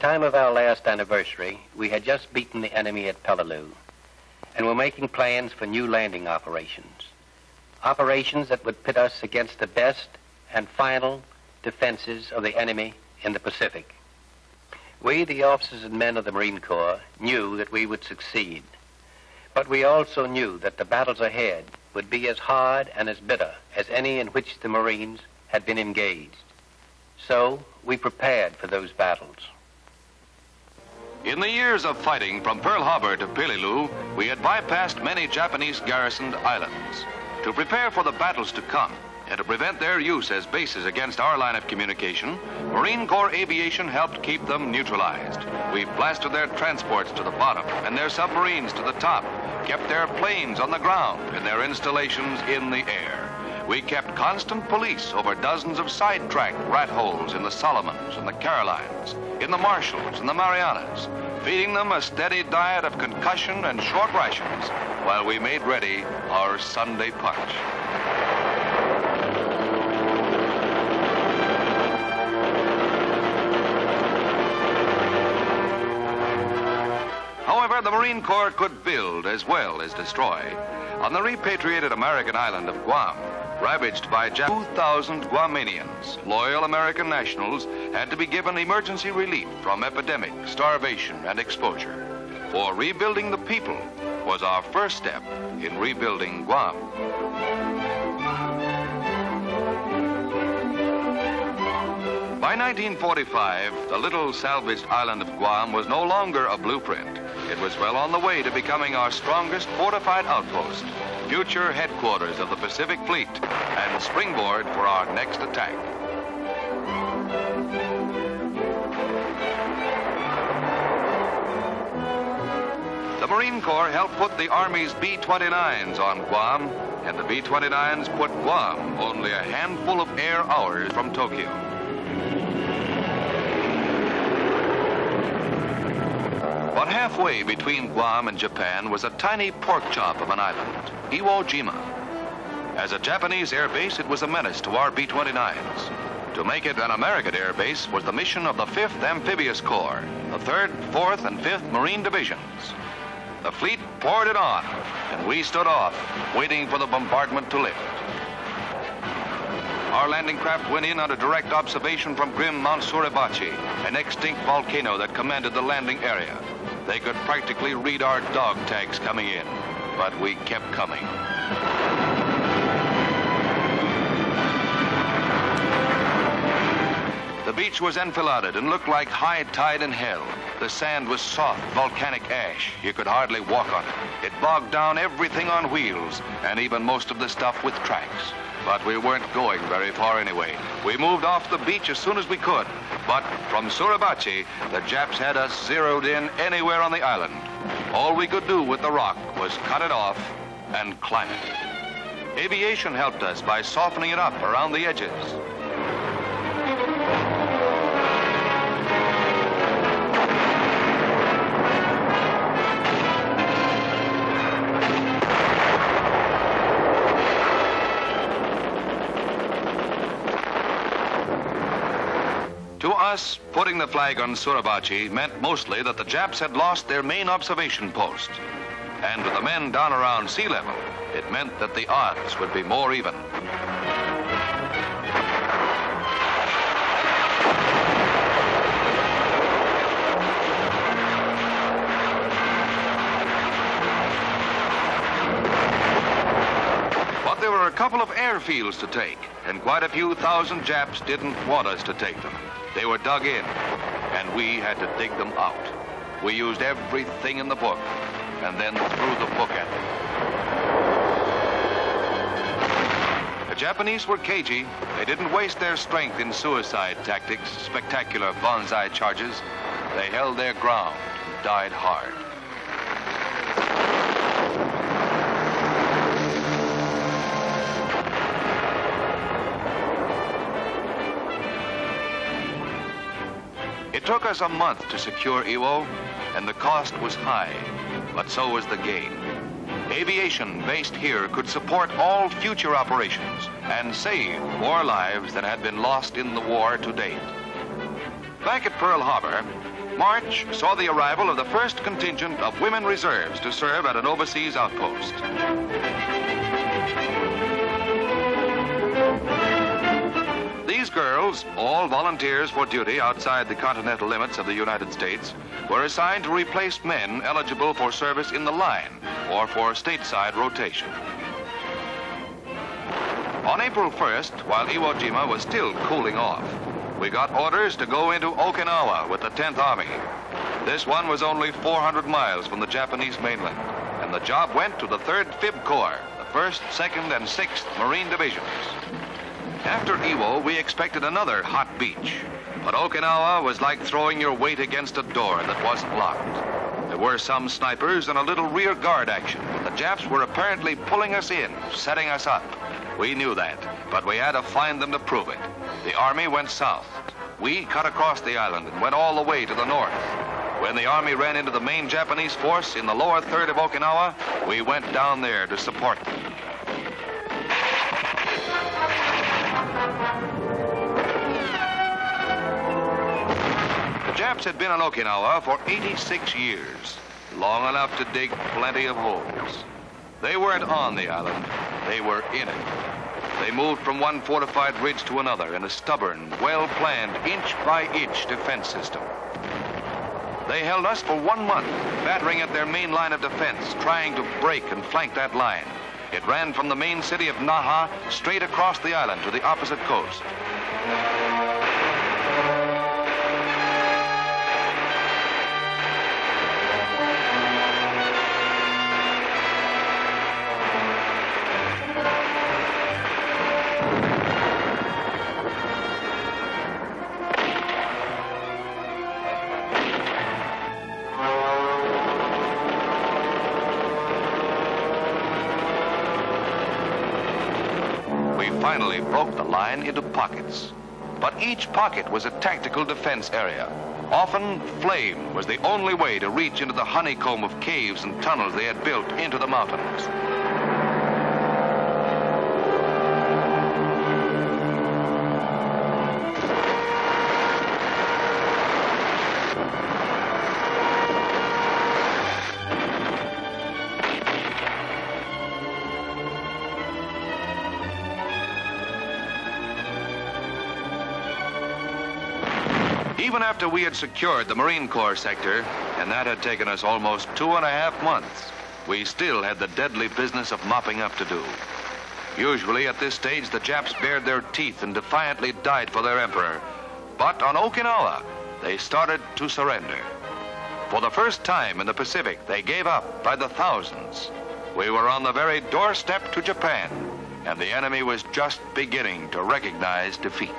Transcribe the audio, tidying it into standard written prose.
time of our last anniversary, we had just beaten the enemy at Peleliu and were making plans for new landing operations. Operations that would pit us against the best and final defenses of the enemy in the Pacific. We, the officers and men of the Marine Corps, knew that we would succeed, but we also knew that the battles ahead would be as hard and as bitter as any in which the Marines had been engaged. So we prepared for those battles. In the years of fighting from Pearl Harbor to Peleliu, we had bypassed many Japanese garrisoned islands. To prepare for the battles to come and to prevent their use as bases against our line of communication, Marine Corps aviation helped keep them neutralized. We blasted their transports to the bottom and their submarines to the top, kept their planes on the ground and their installations in the air. We kept constant police over dozens of sidetracked rat holes in the Solomons and the Carolines, in the Marshalls and the Marianas, feeding them a steady diet of concussion and short rations while we made ready our Sunday punch. However, the Marine Corps could build as well as destroy. On the repatriated American island of Guam, ravaged by 2,000 Guamanians, loyal American nationals had to be given emergency relief from epidemic, starvation, and exposure. For rebuilding the people was our first step in rebuilding Guam. By 1945, the little salvaged island of Guam was no longer a blueprint. It was well on the way to becoming our strongest fortified outpost, future headquarters of the Pacific Fleet, and springboard for our next attack. The Marine Corps helped put the Army's B-29s on Guam, and the B-29s put Guam only a handful of air hours from Tokyo. But halfway between Guam and Japan was a tiny pork chop of an island, Iwo Jima. As a Japanese air base, it was a menace to our B-29s. To make it an American air base was the mission of the 5th Amphibious Corps, the 3rd, 4th, and 5th Marine Divisions. The fleet poured it on, and we stood off, waiting for the bombardment to lift. Our landing craft went in under direct observation from grim Mount Suribachi, an extinct volcano that commanded the landing area. They could practically read our dog tags coming in, but we kept coming. The beach was enfiladed and looked like high tide in hell. The sand was soft, volcanic ash. You could hardly walk on it. It bogged down everything on wheels, and even most of the stuff with tracks. But we weren't going very far anyway. We moved off the beach as soon as we could. But from Suribachi, the Japs had us zeroed in anywhere on the island. All we could do with the rock was cut it off and climb it. Aviation helped us by softening it up around the edges. To us, putting the flag on Suribachi meant mostly that the Japs had lost their main observation post. And with the men down around sea level, it meant that the odds would be more even. But there were a couple of airfields to take, and quite a few thousand Japs didn't want us to take them. They were dug in, and we had to dig them out. We used everything in the book, and then threw the book at them. The Japanese were cagey. They didn't waste their strength in suicide tactics, spectacular banzai charges. They held their ground and died hard. It took us a month to secure Iwo, and the cost was high, but so was the gain. Aviation based here could support all future operations and save more lives than had been lost in the war to date. Back at Pearl Harbor, March saw the arrival of the first contingent of women reserves to serve at an overseas outpost. These girls, all volunteers for duty outside the continental limits of the United States, were assigned to replace men eligible for service in the line or for stateside rotation. On April 1st, while Iwo Jima was still cooling off, we got orders to go into Okinawa with the 10th Army. This one was only 400 miles from the Japanese mainland, and the job went to the 3rd Fib Corps, the 1st, 2nd, and 6th Marine Divisions. After Iwo, we expected another hot beach, but Okinawa was like throwing your weight against a door that wasn't locked. There were some snipers and a little rear guard action, but the Japs were apparently pulling us in, setting us up. We knew that, but we had to find them to prove it. The Army went south. We cut across the island and went all the way to the north. When the Army ran into the main Japanese force in the lower third of Okinawa, we went down there to support them. The Japs had been on Okinawa for 86 years, long enough to dig plenty of holes. They weren't on the island, they were in it. They moved from one fortified ridge to another in a stubborn, well-planned, inch-by-inch defense system. They held us for 1 month, battering at their main line of defense, trying to break and flank that line. It ran from the main city of Naha straight across the island to the opposite coast. Finally broke the line into pockets. But each pocket was a tactical defense area. Often, flame was the only way to reach into the honeycomb of caves and tunnels they had built into the mountains. Even after we had secured the Marine Corps sector, and that had taken us almost 2.5 months, we still had the deadly business of mopping up to do. Usually at this stage, the Japs bared their teeth and defiantly died for their emperor. But on Okinawa, they started to surrender. For the first time in the Pacific, they gave up by the thousands. We were on the very doorstep to Japan, and the enemy was just beginning to recognize defeat.